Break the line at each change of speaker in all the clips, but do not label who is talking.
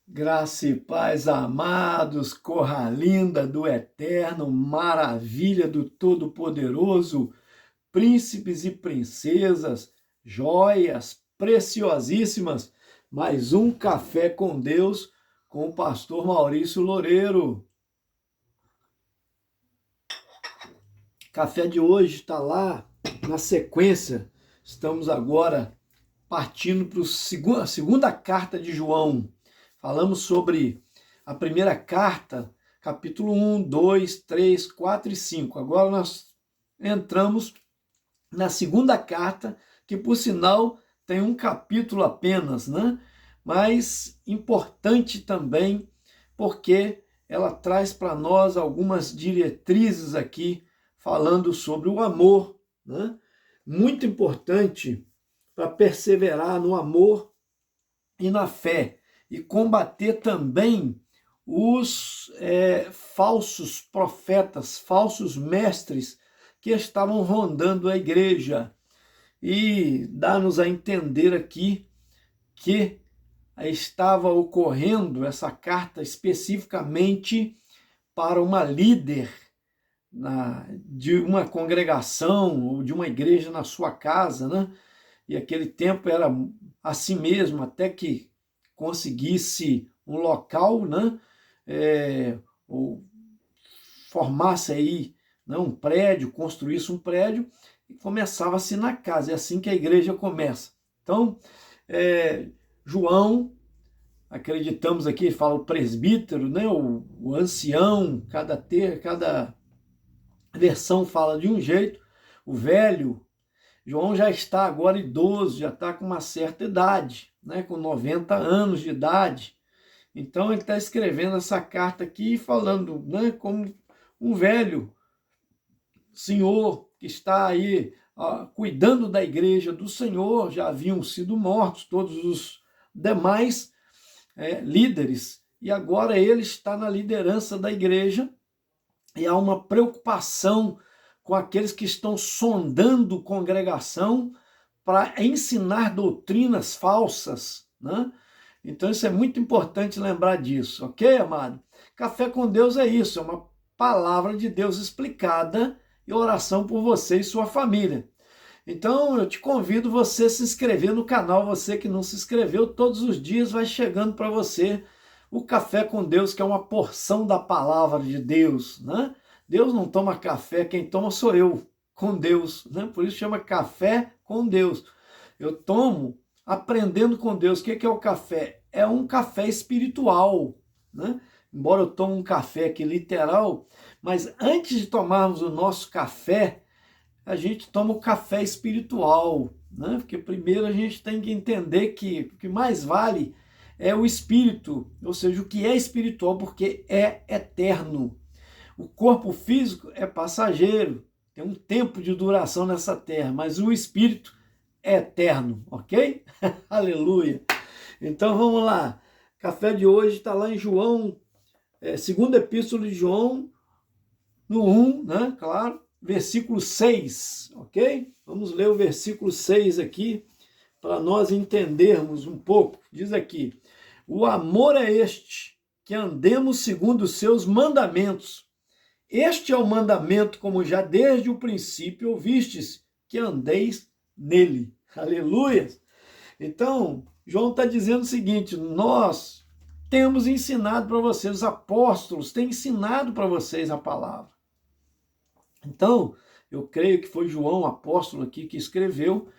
Graça e paz, amados, corra linda do Eterno, maravilha do Todo-Poderoso, príncipes e princesas, joias preciosíssimas, mais um Café com Deus com o pastor Maurício Loureiro. Café de hoje está lá na sequência, estamos agora partindo para a segunda carta de João. Falamos sobre a primeira carta, capítulo 1, 2, 3, 4 e 5. Agora nós entramos na segunda carta, que por sinal tem um capítulo apenas, né? Mas importante também, porque ela traz para nós algumas diretrizes aqui, falando sobre o amor, né? Muito importante para perseverar no amor e na fé, e combater também os falsos profetas, falsos mestres que estavam rondando a igreja. E dá-nos a entender aqui que estava ocorrendo essa carta especificamente para uma líder de uma congregação ou de uma igreja na sua casa, né? E aquele tempo era assim mesmo, até que conseguisse um local, né? Ou formasse aí, né, um prédio, construísse um prédio e começava-se na casa. É assim que a igreja começa. Então, João, acreditamos aqui, fala o presbítero, né, o ancião, cada versão fala de um jeito, o velho. João já está agora idoso, já está com uma certa idade, né, com 90 anos de idade. Então ele está escrevendo essa carta aqui falando, né, como um velho senhor que está aí cuidando da igreja do Senhor. Já haviam sido mortos todos os demais líderes, e agora ele está na liderança da igreja, e há uma preocupação com aqueles que estão sondando congregação para ensinar doutrinas falsas, né? Então isso é muito importante lembrar disso, ok, amado? Café com Deus é isso, é uma palavra de Deus explicada e oração por você e sua família. Então eu te convido você a se inscrever no canal, você que não se inscreveu, todos os dias vai chegando para você o Café com Deus, que é uma porção da palavra de Deus, né? Deus não toma café, quem toma sou eu, com Deus, né? Por isso chama Café com Deus. Eu tomo aprendendo com Deus. O que é o café? É um café espiritual, né? Embora eu tome um café aqui literal, mas antes de tomarmos o nosso café, a gente toma o café espiritual, né? Porque primeiro a gente tem que entender que o que mais vale é o espírito, ou seja, o que é espiritual, porque é eterno. O corpo físico é passageiro, tem um tempo de duração nessa terra, mas o espírito é eterno, ok? Aleluia! Então vamos lá, café de hoje está lá em João, segunda epístola de João, no 1, né? Claro, versículo 6, ok? Vamos ler o versículo 6 aqui, para nós entendermos um pouco. Diz aqui: o amor é este, que andemos segundo os seus mandamentos. Este é o mandamento, como já desde o princípio ouvistes, que andeis nele. Aleluia! Então, João está dizendo o seguinte: nós temos ensinado para vocês, os apóstolos têm ensinado para vocês a palavra. Então, eu creio que foi João, apóstolo aqui, que escreveu,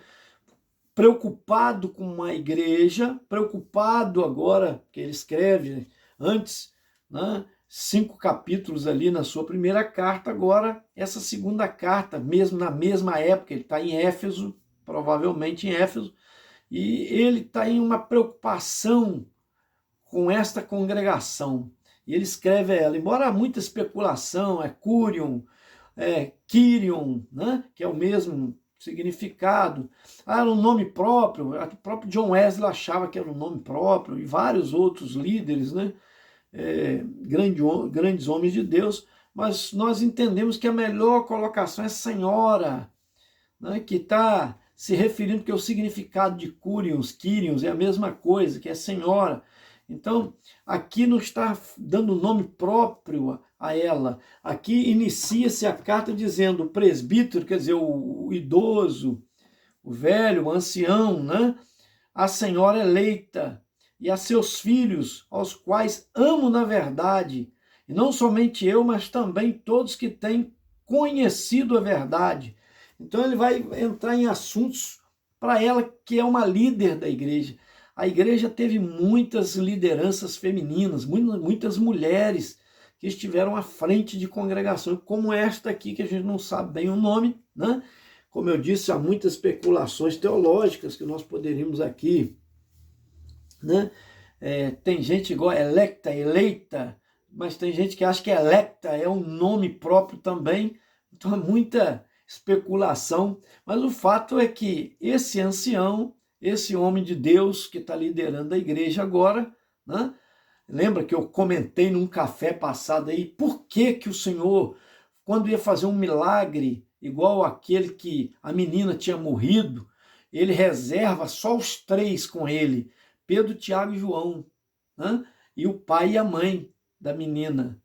preocupado com a igreja, preocupado agora, que ele escreve antes, né, 5 capítulos ali na sua primeira carta, agora essa segunda carta, mesmo na mesma época, ele está em Éfeso, provavelmente em Éfeso, e ele está em uma preocupação com esta congregação. E ele escreve ela, embora há muita especulação, Curion, Kyrion, né, que é o mesmo significado. Era um nome próprio, o próprio John Wesley achava que era um nome próprio, e vários outros líderes, né, grandes homens de Deus, mas nós entendemos que a melhor colocação é Senhora, né, que está se referindo, que o significado de Kyrios é a mesma coisa, que é Senhora. Então, aqui não está dando nome próprio a ela. Aqui inicia-se a carta dizendo o presbítero, quer dizer, o idoso, o velho, o ancião, né? A senhora eleita e a seus filhos, aos quais amo na verdade, e não somente eu, mas também todos que têm conhecido a verdade. Então ele vai entrar em assuntos para ela, que é uma líder da igreja. A igreja teve muitas lideranças femininas, muitas mulheres que estiveram à frente de congregações, como esta aqui, que a gente não sabe bem o nome, né? Como eu disse, há muitas especulações teológicas que nós poderíamos aqui, né? Tem gente igual electa, eleita, mas tem gente que acha que electa é um nome próprio também, então há muita especulação, mas o fato é que esse ancião, esse homem de Deus que está liderando a igreja agora, né? Lembra que eu comentei num café passado aí, por que que o Senhor, quando ia fazer um milagre, igual aquele que a menina tinha morrido, ele reserva só os 3 com ele, Pedro, Tiago e João, né? E o pai e a mãe da menina.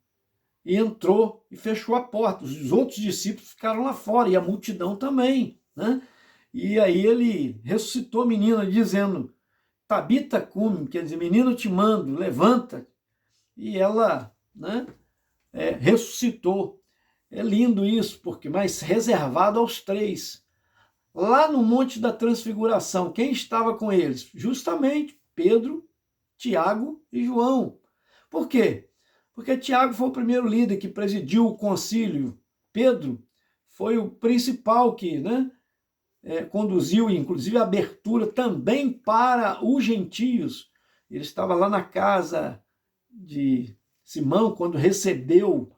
E entrou e fechou a porta. Os outros discípulos ficaram lá fora, e a multidão também, né? E aí ele ressuscitou a menina, dizendo, Tabita cum, quer dizer, menino te mando, levanta. E ela, né, ressuscitou. É lindo isso, porque mas reservado aos 3. Lá no Monte da Transfiguração, quem estava com eles? Justamente Pedro, Tiago e João. Por quê? Porque Tiago foi o primeiro líder que presidiu o concílio. Pedro foi o principal que, né, conduziu, inclusive, a abertura também para os gentios. Ele estava lá na casa de Simão, quando recebeu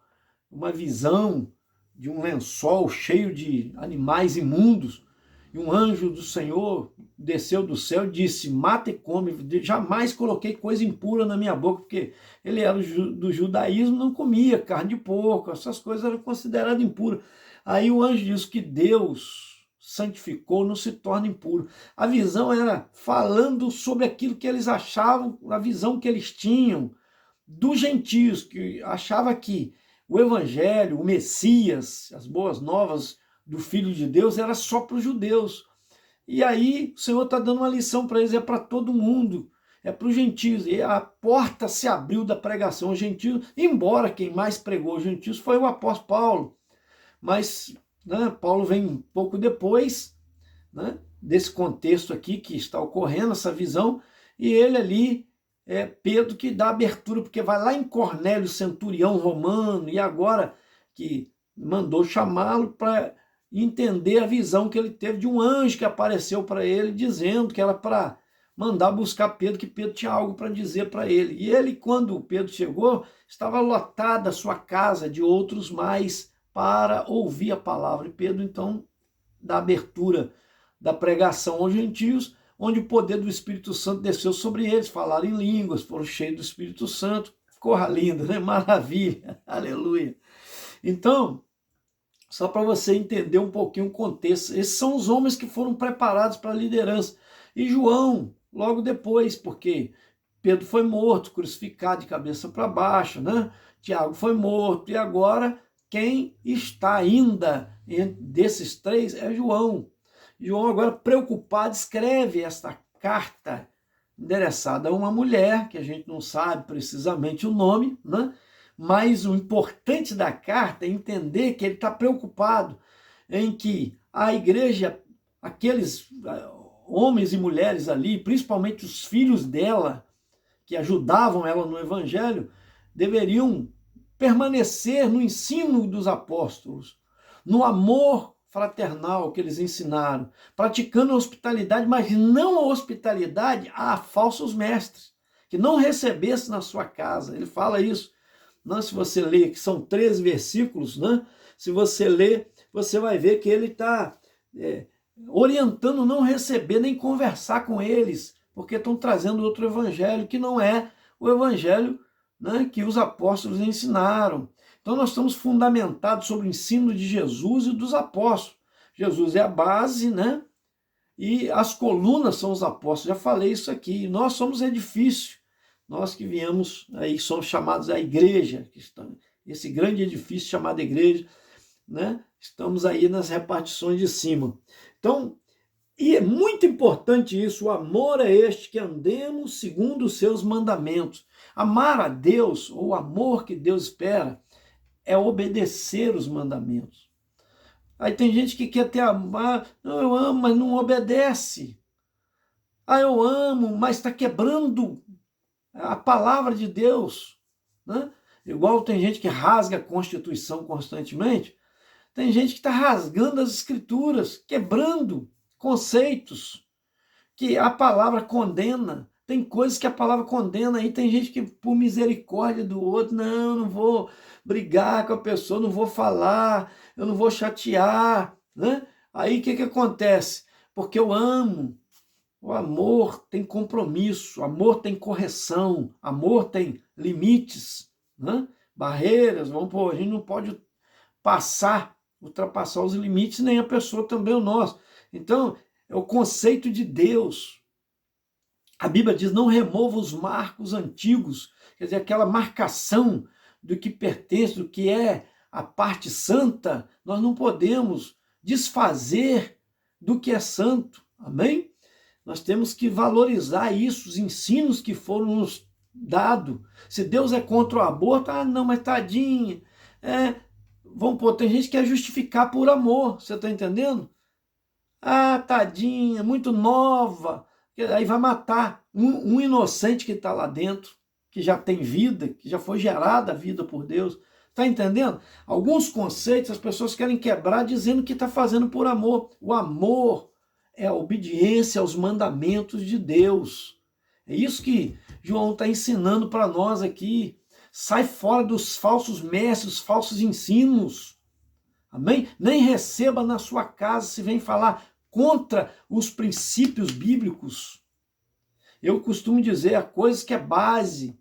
uma visão de um lençol cheio de animais imundos, e um anjo do Senhor desceu do céu e disse, mata e come, jamais coloquei coisa impura na minha boca, porque ele era do judaísmo, não comia carne de porco, essas coisas eram consideradas impuras. Aí o anjo disse que Deus santificou, não se torna impuro. A visão era falando sobre aquilo que eles achavam, a visão que eles tinham dos gentios, que achava que o evangelho, o Messias, as boas novas do Filho de Deus era só para os judeus. E aí o Senhor está dando uma lição para eles, é para todo mundo, é para os gentios. E a porta se abriu da pregação aos gentios, embora quem mais pregou aos gentios foi o apóstolo Paulo. Mas, né, Paulo vem um pouco depois, né, desse contexto aqui que está ocorrendo, essa visão, e ele ali, Pedro que dá abertura, porque vai lá em Cornélio, centurião romano, e agora que mandou chamá-lo para entender a visão que ele teve de um anjo que apareceu para ele, dizendo que era para mandar buscar Pedro, que Pedro tinha algo para dizer para ele. E ele, quando Pedro chegou, estava lotada a sua casa de outros mais para ouvir a palavra. E Pedro, então, dá abertura da pregação aos gentios, onde o poder do Espírito Santo desceu sobre eles, falaram em línguas, foram cheios do Espírito Santo. Ficou lindo, né? Maravilha, aleluia. Então, só para você entender um pouquinho o contexto, esses são os homens que foram preparados para a liderança. E João, logo depois, porque Pedro foi morto, crucificado de cabeça para baixo, né? Tiago foi morto, e agora quem está ainda desses 3 é João. João, agora preocupado, escreve esta carta endereçada a uma mulher, que a gente não sabe precisamente o nome, né? Mas o importante da carta é entender que ele está preocupado em que a igreja, aqueles homens e mulheres ali, principalmente os filhos dela, que ajudavam ela no evangelho, deveriam permanecer no ensino dos apóstolos, no amor fraternal que eles ensinaram, praticando a hospitalidade, mas não a hospitalidade a falsos mestres, que não recebesse na sua casa. Ele fala isso, né? Se você ler, que são 13 versículos, né? Se você ler, você vai ver que ele está orientando não receber nem conversar com eles, porque estão trazendo outro evangelho que não é o evangelho, né, que os apóstolos ensinaram. Então nós estamos fundamentados sobre o ensino de Jesus e dos apóstolos. Jesus é a base, né? E as colunas são os apóstolos. Já falei isso aqui. Nós somos edifício nós que viemos aí, somos chamados à igreja, que estamos, esse grande edifício chamado igreja, né? Estamos aí nas repartições de cima. Então, e é muito importante isso, o amor é este, que andemos segundo os seus mandamentos. Amar a Deus, ou o amor que Deus espera, é obedecer os mandamentos. Aí tem gente que quer ter amar, não, eu amo, mas não obedece. Ah, eu amo, mas está quebrando a palavra de Deus, né? Igual tem gente que rasga a Constituição constantemente, tem gente que está rasgando as Escrituras, quebrando conceitos que a palavra condena. Tem coisas que a palavra condena, aí tem gente que, por misericórdia do outro, não vou brigar com a pessoa, não vou falar, eu não vou chatear, né? Aí o que acontece? Porque eu amo. O amor tem compromisso, amor tem correção, amor tem limites, né? Barreiras, vamos pôr, a gente não pode ultrapassar os limites, nem a pessoa também o nosso. Então, é o conceito de Deus. A Bíblia diz, não remova os marcos antigos, quer dizer, aquela marcação do que pertence, do que é a parte santa, nós não podemos desfazer do que é santo, amém? Nós temos que valorizar isso, os ensinos que foram nos dados. Se Deus é contra o aborto, não, mas tadinha. Vamos pôr, tem gente que quer justificar por amor, você está entendendo? Ah, tadinha, muito nova. Aí vai matar um inocente que está lá dentro, que já tem vida, que já foi gerada a vida por Deus. Está entendendo? Alguns conceitos as pessoas querem quebrar dizendo que está fazendo por amor. O amor é a obediência aos mandamentos de Deus. É isso que João está ensinando para nós aqui. Sai fora dos falsos mestres, dos falsos ensinos. Amém? Nem receba na sua casa se vem falar contra os princípios bíblicos. Eu costumo dizer, há coisas que é base,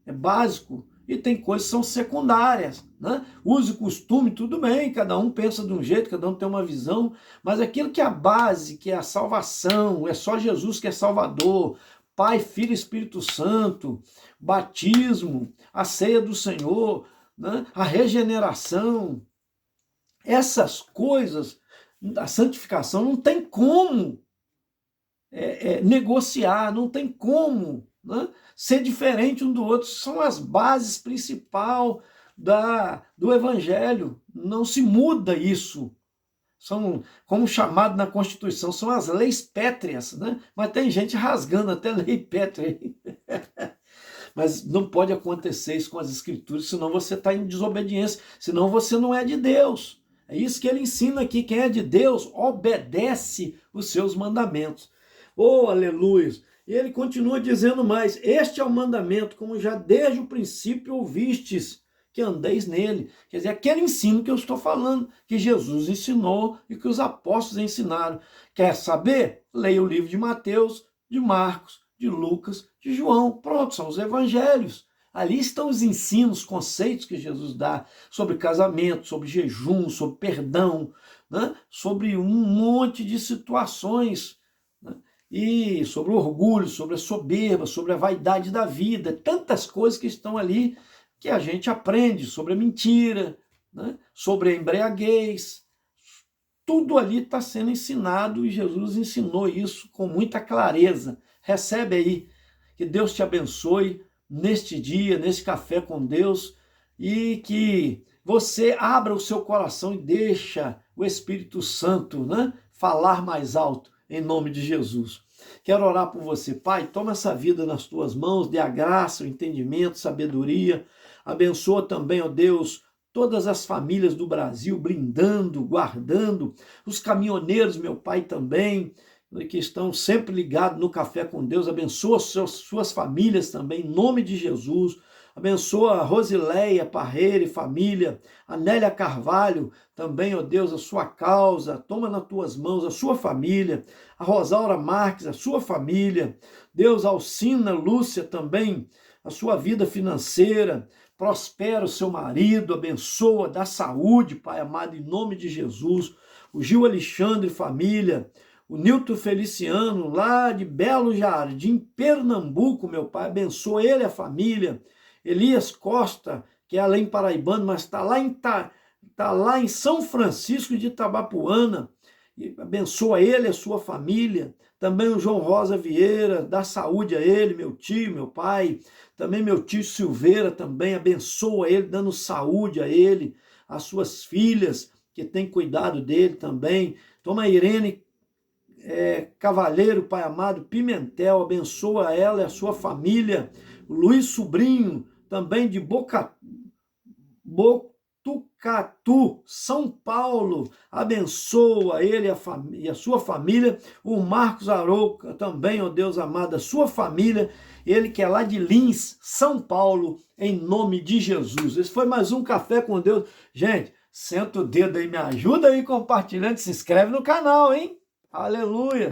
é básico, e tem coisas que são secundárias, né? Uso e costume, tudo bem, cada um pensa de um jeito, cada um tem uma visão, mas aquilo que é a base, que é a salvação, é só Jesus que é Salvador, Pai, Filho e Espírito Santo, batismo, a ceia do Senhor, né? A regeneração, essas coisas, a santificação não tem como negociar, não tem como, né, ser diferente um do outro. São as bases principais do Evangelho. Não se muda isso. São, como chamado na Constituição, são as leis pétreas, né? Mas tem gente rasgando até lei pétrea. Mas não pode acontecer isso com as Escrituras, senão você está em desobediência, senão você não é de Deus. É isso que ele ensina aqui. Quem é de Deus obedece os seus mandamentos. Oh, aleluia! E ele continua dizendo mais, este é o mandamento, como já desde o princípio ouvistes, que andeis nele. Quer dizer, aquele ensino que eu estou falando, que Jesus ensinou e que os apóstolos ensinaram. Quer saber? Leia o livro de Mateus, de Marcos, de Lucas, de João. Pronto, são os evangelhos. Ali estão os ensinos, conceitos que Jesus dá sobre casamento, sobre jejum, sobre perdão, né? Sobre um monte de situações, né? E sobre o orgulho, sobre a soberba, sobre a vaidade da vida, tantas coisas que estão ali que a gente aprende, sobre a mentira, né? Sobre a embriaguez. Tudo ali está sendo ensinado e Jesus ensinou isso com muita clareza. Recebe aí, que Deus te abençoe neste dia, nesse café com Deus, e que você abra o seu coração e deixa o Espírito Santo, né, falar mais alto, em nome de Jesus. Quero orar por você. Pai, toma essa vida nas tuas mãos, dê a graça, o entendimento, sabedoria. Abençoa também, ó Deus, todas as famílias do Brasil, blindando, guardando, os caminhoneiros, meu Pai, também, que estão sempre ligados no Café com Deus. Abençoa suas famílias também, em nome de Jesus. Abençoa a Rosileia Parreira e família, a Nélia Carvalho, também, ó Deus, a sua causa, toma nas tuas mãos a sua família, a Rosaura Marques, a sua família, Deus, Alcina Lúcia também, a sua vida financeira, prospera o seu marido, abençoa, dá saúde, Pai amado, em nome de Jesus, o Gil Alexandre família, o Nilton Feliciano, lá de Belo Jardim, Pernambuco, meu Pai, abençoa ele e a família. Elias Costa, que é além paraibano, mas está lá em São Francisco de Itabapuana, e abençoa ele e a sua família. Também o João Rosa Vieira, dá saúde a ele, meu tio, meu pai. Também meu tio Silveira também, abençoa ele, dando saúde a ele, as suas filhas, que tem cuidado dele também. Toma a Irene Cavalheiro, Pai amado, Pimentel, abençoa ela e a sua família. O Luiz Sobrinho, também de Botucatu, São Paulo, abençoa ele e a sua família. O Marcos Arouca também, ó Deus amado, a sua família, ele que é lá de Lins, São Paulo, em nome de Jesus. Esse foi mais um Café com Deus. Gente, senta o dedo aí, me ajuda aí compartilhando, se inscreve no canal, hein? Aleluia!